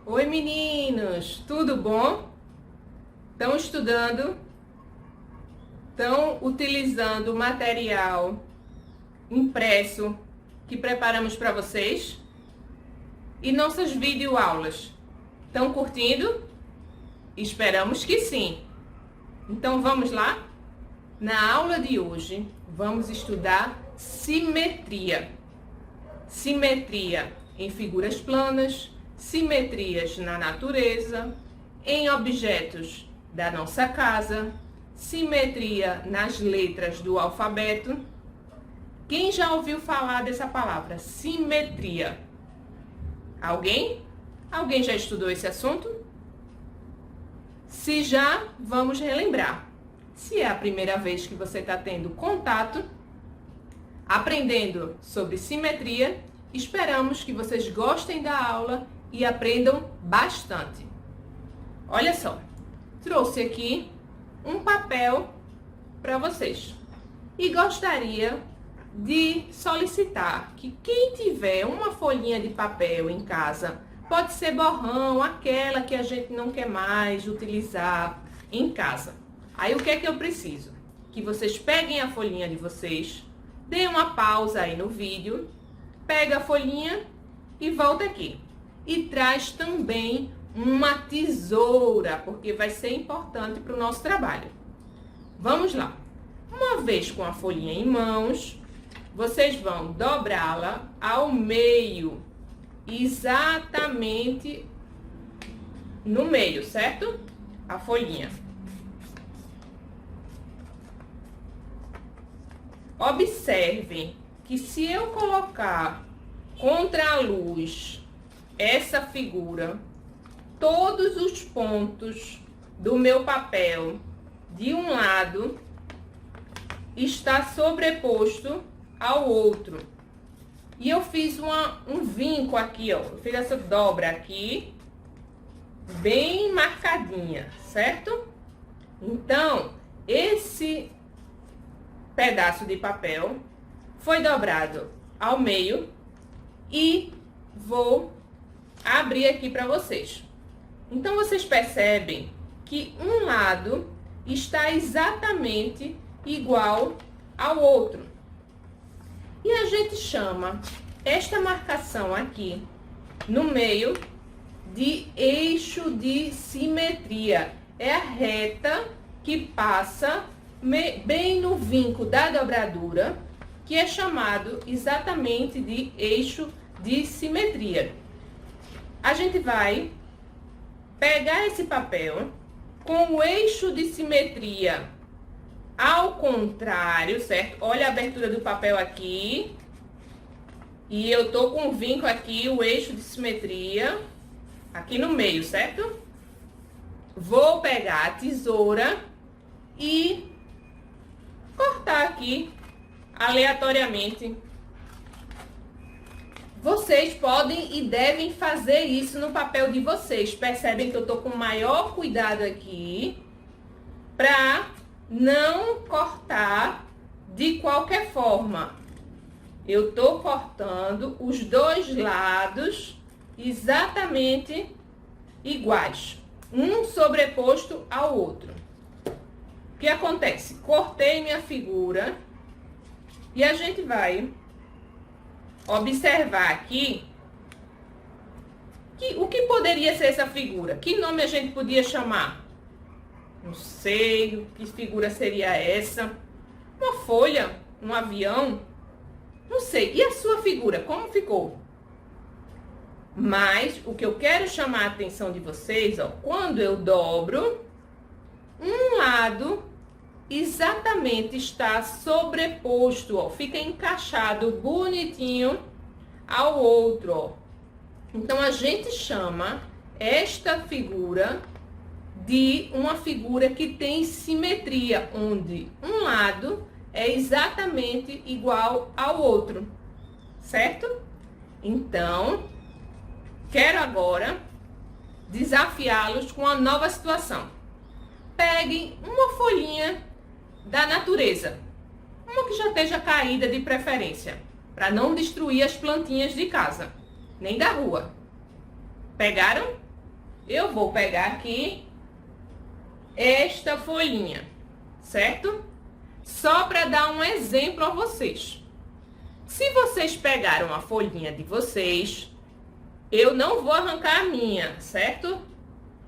Oi meninos, tudo bom? Estão estudando? Estão utilizando o material impresso que preparamos para vocês? E nossas videoaulas? Estão curtindo? Esperamos que sim! Então vamos lá? Na aula de hoje vamos estudar simetria. Simetria em figuras planas, simetrias na natureza, em objetos da nossa casa, simetria nas letras do alfabeto. Quem já ouviu falar dessa palavra, simetria? Alguém? Alguém já estudou esse assunto? Se já, vamos relembrar. Se é a primeira vez que você está tendo contato, aprendendo sobre simetria, esperamos que vocês gostem da aula e aprendam bastante. Olha só, trouxe aqui um papel para vocês e gostaria de solicitar que quem tiver uma folhinha de papel em casa, pode ser borrão, aquela que a gente não quer mais utilizar em casa. Aí o que é que eu preciso? Que vocês peguem a folhinha de vocês, deem uma pausa aí no vídeo, pega a folhinha e volta aqui. E traz também uma tesoura, porque vai ser importante para o nosso trabalho. Vamos lá. Uma vez com a folhinha em mãos, vocês vão dobrá-la ao meio, exatamente no meio, certo? A folhinha. Observem que se eu colocar contra a luz essa figura, todos os pontos do meu papel de um lado está sobreposto ao outro. E eu fiz um vinco aqui, ó. Eu fiz essa dobra aqui, bem marcadinha, certo? Então, esse pedaço de papel foi dobrado ao meio e vou abrir aqui para vocês. Então, vocês percebem que um lado está exatamente igual ao outro. E a gente chama esta marcação aqui no meio de eixo de simetria. É a reta que passa bem no vinco da dobradura, que é chamado exatamente de eixo de simetria. A gente vai pegar esse papel com o eixo de simetria ao contrário, certo? Olha a abertura do papel aqui. E eu tô com o vinco aqui, o eixo de simetria, aqui no meio, certo? Vou pegar a tesoura e cortar aqui aleatoriamente. Vocês podem e devem fazer isso no papel de vocês. Percebem que eu tô com maior cuidado aqui para não cortar de qualquer forma. Eu tô cortando os dois lados exatamente iguais, um sobreposto ao outro. O que acontece? Cortei minha figura e a gente vai observar aqui que o que poderia ser essa figura? Que nome a gente podia chamar? Não sei, que figura seria essa? Uma folha? Um avião? Não sei. E a sua figura, como ficou? Mas o que eu quero chamar a atenção de vocês, ó, quando eu dobro, um lado exatamente está sobreposto, ó, fica encaixado bonitinho ao outro, ó. Então a gente chama esta figura de uma figura que tem simetria, onde um lado é exatamente igual ao outro, certo? Então, quero agora desafiá-los com uma nova situação. Peguem uma folhinha da natureza, uma que já esteja caída de preferência, para não destruir as plantinhas de casa, nem da rua. Pegaram? eu vou pegar aqui esta folhinha, certo? Só para dar um exemplo a vocês. Se vocês pegaram a folhinha de vocês, eu não vou arrancar a minha, certo?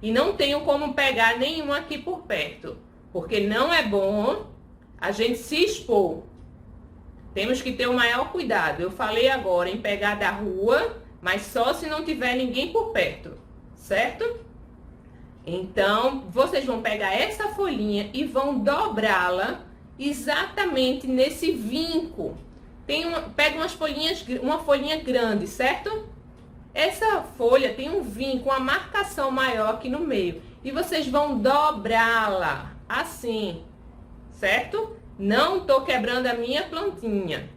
E não tenho como pegar nenhuma aqui por perto, porque não é bom a gente se expor. Temos que ter o maior cuidado. Eu falei agora em pegar da rua, mas só se não tiver ninguém por perto, certo? Então, vocês vão pegar essa folhinha e vão dobrá-la exatamente nesse vinco. Pega uma folhinha grande, certo? Essa folha tem um vinco, uma marcação maior aqui no meio. E vocês vão dobrá-la assim, certo? Não tô quebrando a minha plantinha.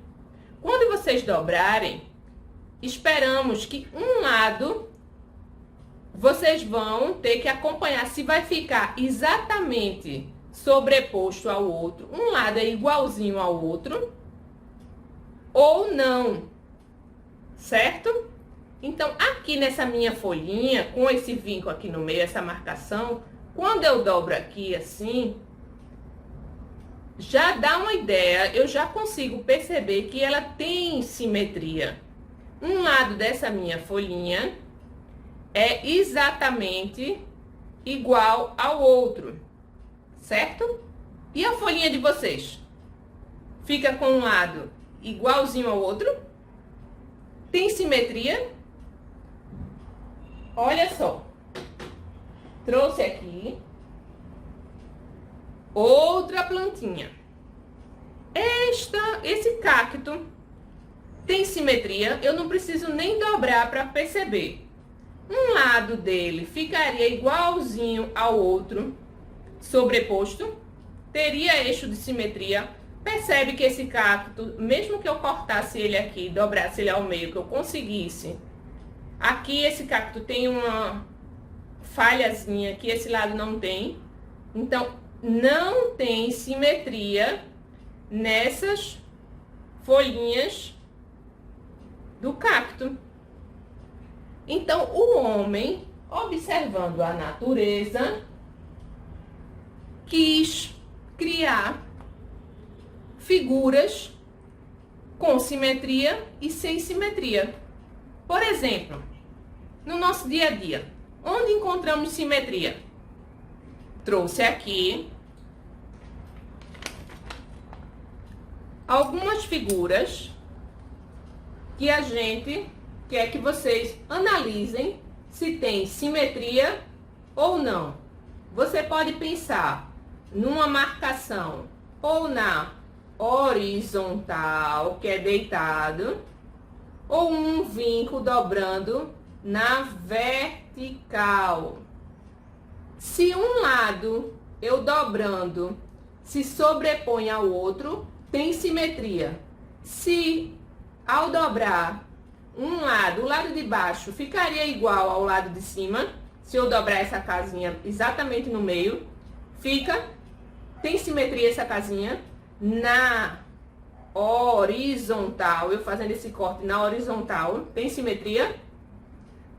Quando vocês dobrarem, esperamos que um lado vocês vão ter que acompanhar se vai ficar exatamente sobreposto ao outro. Um lado é igualzinho ao outro ou não, certo? Então, aqui nessa minha folhinha, com esse vinco aqui no meio, essa marcação, quando eu dobro aqui assim, já dá uma ideia, eu já consigo perceber que ela tem simetria. Um lado dessa minha folhinha é exatamente igual ao outro, certo? E a folhinha de vocês? Fica com um lado igualzinho ao outro? Tem simetria? Olha só. Trouxe aqui outra plantinha. Esse cacto tem simetria, eu não preciso nem dobrar para perceber. Um lado dele ficaria igualzinho ao outro, sobreposto, teria eixo de simetria. Percebe que esse cacto, mesmo que eu cortasse ele aqui, dobrasse ele ao meio, que eu conseguisse, aqui esse cacto tem uma falhazinha que esse lado não tem. Então, não tem simetria nessas folhinhas do cacto. Então, o homem, observando a natureza, quis criar figuras com simetria e sem simetria. Por exemplo, no nosso dia a dia, onde encontramos simetria? Trouxe aqui algumas figuras que a gente quer que vocês analisem se tem simetria ou não. Você pode pensar numa marcação ou na horizontal, que é deitado, ou um vinco dobrando na vertical. Se um lado eu dobrando se sobrepõe ao outro, tem simetria. Se ao dobrar um lado, o lado de baixo ficaria igual ao lado de cima, se eu dobrar essa casinha exatamente no meio, tem simetria essa casinha. Na horizontal, eu fazendo esse corte na horizontal, tem simetria?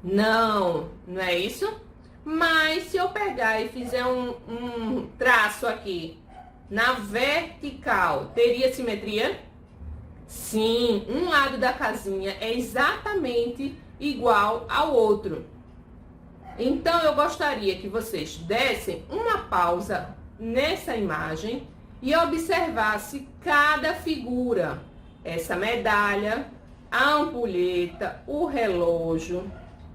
Não, não é isso? Mas se eu pegar e fizer um traço aqui na vertical, teria simetria? Sim, um lado da casinha é exatamente igual ao outro. Então, eu gostaria que vocês dessem uma pausa nessa imagem e observasse cada figura. Essa medalha, a ampulheta, o relógio,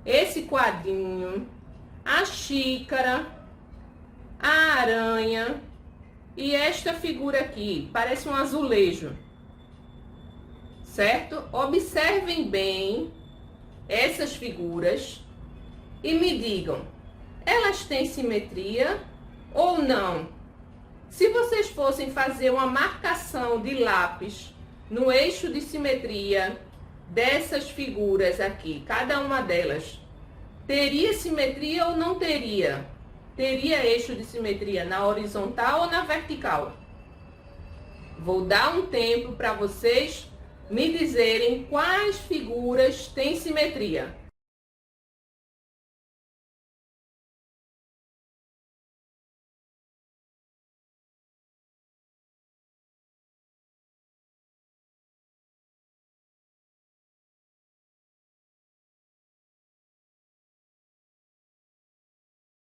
esse quadrinho, a xícara, a aranha e esta figura aqui, parece um azulejo, certo? Observem bem essas figuras e me digam, elas têm simetria ou não? Se vocês fossem fazer uma marcação de lápis no eixo de simetria dessas figuras aqui, cada uma delas, teria simetria ou não teria? Teria eixo de simetria na horizontal ou na vertical? Vou dar um tempo para vocês me dizerem quais figuras têm simetria.